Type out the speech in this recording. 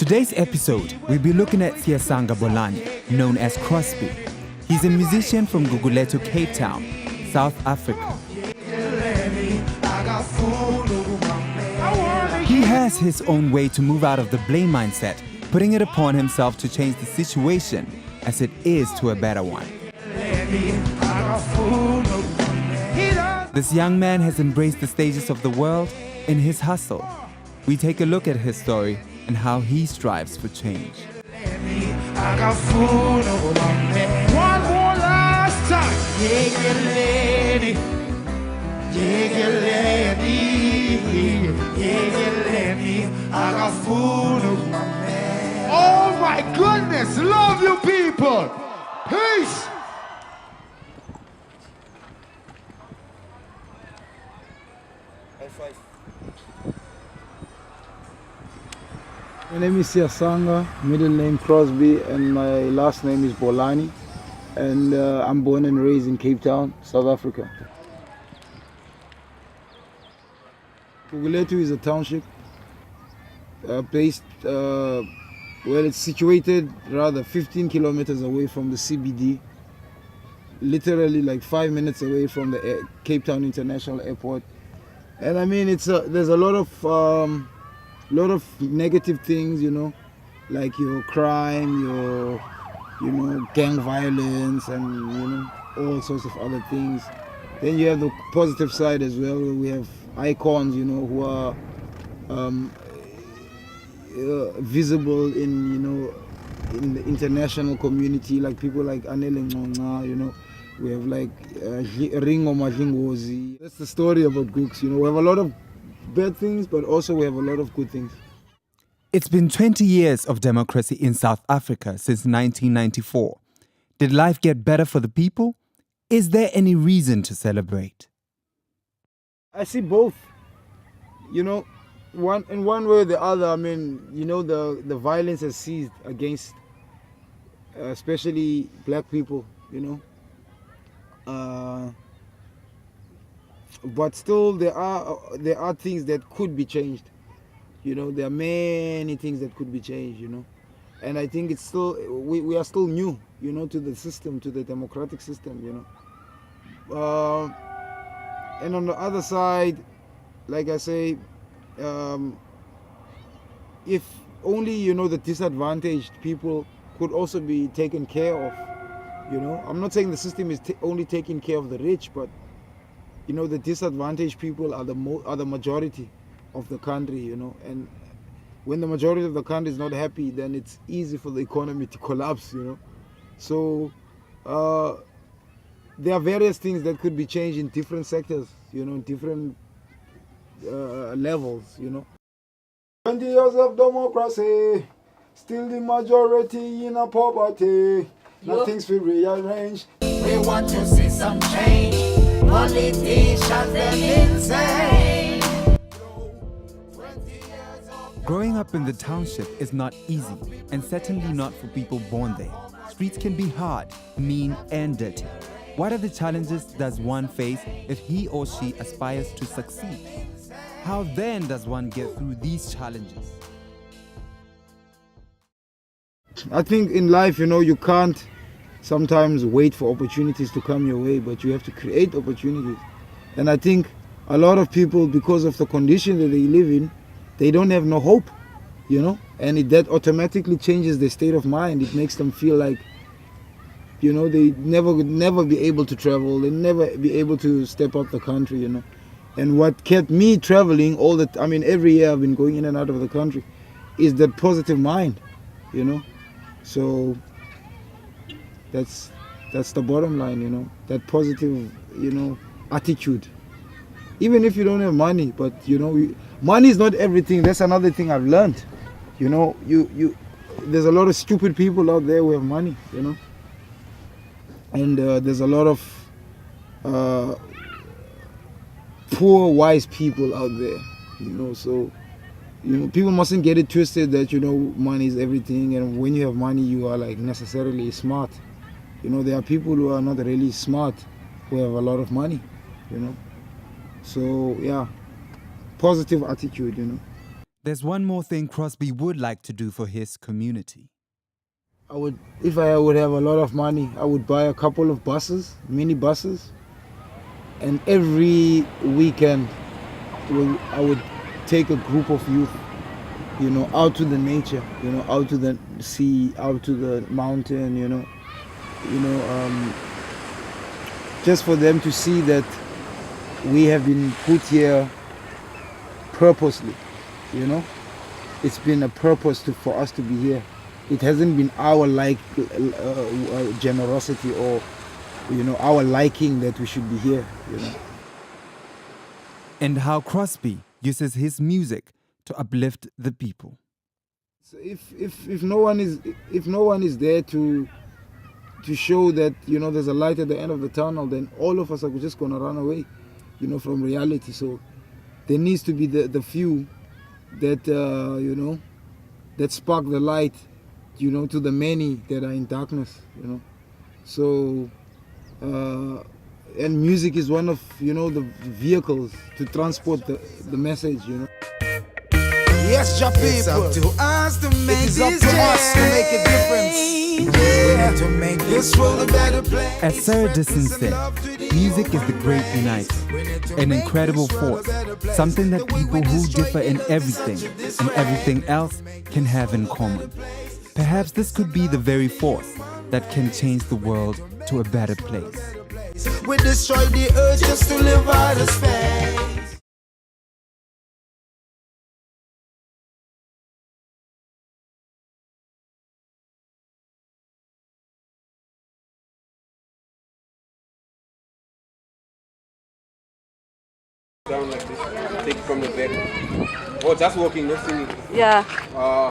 today's episode, we'll be looking at Siasanga Bolani, known as Crosby. He's a musician from Gugulethu, Cape Town, South Africa. He has his own way to move out of the blame mindset, putting it upon himself to change the situation as it is to a better one. This young man has embraced the stages of the world in his hustle. We take a look at his story and how he strives for change. One more last time. Oh my goodness, love you people. Peace. My name is Siasanga, middle name Crosby, and my last name is Bolani. And I'm born and raised in Cape Town, South Africa. Gugulethu is a township it's situated rather 15 kilometers away from the CBD, literally like 5 minutes away from the Cape Town International Airport. And I mean, there's a lot of negative things, you know, like your crime, your gang violence, and all sorts of other things. Then you have the positive side as well, where we have icons, who are visible in the international community, like people like Anele Ngconga, we have like Ringo Madlingozi. That's the story about Gooks, we have a lot of bad things, but also we have a lot of good things. It's been 20 years of democracy in South Africa since 1994. Did life get better for the people? Is there any reason to celebrate? I see both. One in one way or the other. I mean, the violence has ceased against, especially black people. But still, there are things that could be changed. There are many things that could be changed. And I think it's still we are still new. To the system, to the democratic system. And on the other side, like I say, if only the disadvantaged people could also be taken care of. I'm not saying the system is only taking care of the rich, but the disadvantaged people are the majority of the country. And when the majority of the country is not happy, then it's easy for the economy to collapse. So there are various things that could be changed in different sectors, different levels, 20 years of democracy, still the majority in a poverty. Nothing's been rearranged. We want to see some change. Politicians, them insane. Growing up in the township is not easy, and certainly not for people born there. Streets can be hard, mean, and dirty. What are the challenges does one face if he or she aspires to succeed? How then does one get through these challenges? I think in life, you can't sometimes wait for opportunities to come your way, but you have to create opportunities. And I think a lot of people, because of the condition that they live in, they don't have no hope, and that automatically changes their state of mind. It makes them feel like, they never be able to travel, they never be able to step up the country, And what kept me traveling every year I've been going in and out of the country, is that positive mind, So that's the bottom line, that positive, attitude. Even if you don't have money, but money is not everything. That's another thing I've learned. There's a lot of stupid people out there who have money, and there's a lot of poor, wise people out there, So people mustn't get it twisted that money is everything, and when you have money, you are like necessarily smart. There are people who are not really smart who have a lot of money, So yeah, positive attitude, There's one more thing Crosby would like to do for his community. If I would have a lot of money, I would buy a couple of buses, mini buses, and every weekend I would take a group of youth, out to the nature, out to the sea, out to the mountain, just for them to see that we have been put here purposely, It's been a purpose for us to be here. It hasn't been our generosity or, our liking that we should be here, And how Crosby uses his music to uplift the people. So if no one is there to show that there's a light at the end of the tunnel, then all of us are just gonna run away, from reality. So there needs to be the few that that spark the light, to the many that are in darkness, So and music is one of the vehicles to transport the message, Yes, your people. It's up to us to make It is up to us to make a difference. Yeah. To make this world a better place. As Sarah Disson said, music is the great uniter, an incredible force, something that people who differ in everything and everything else can have in common. Perhaps this could be the very force that can change the world to a better place. We destroy the earth just to live out of space. Down like this, take it from the bed. Oh, just walking, not singing. Yeah.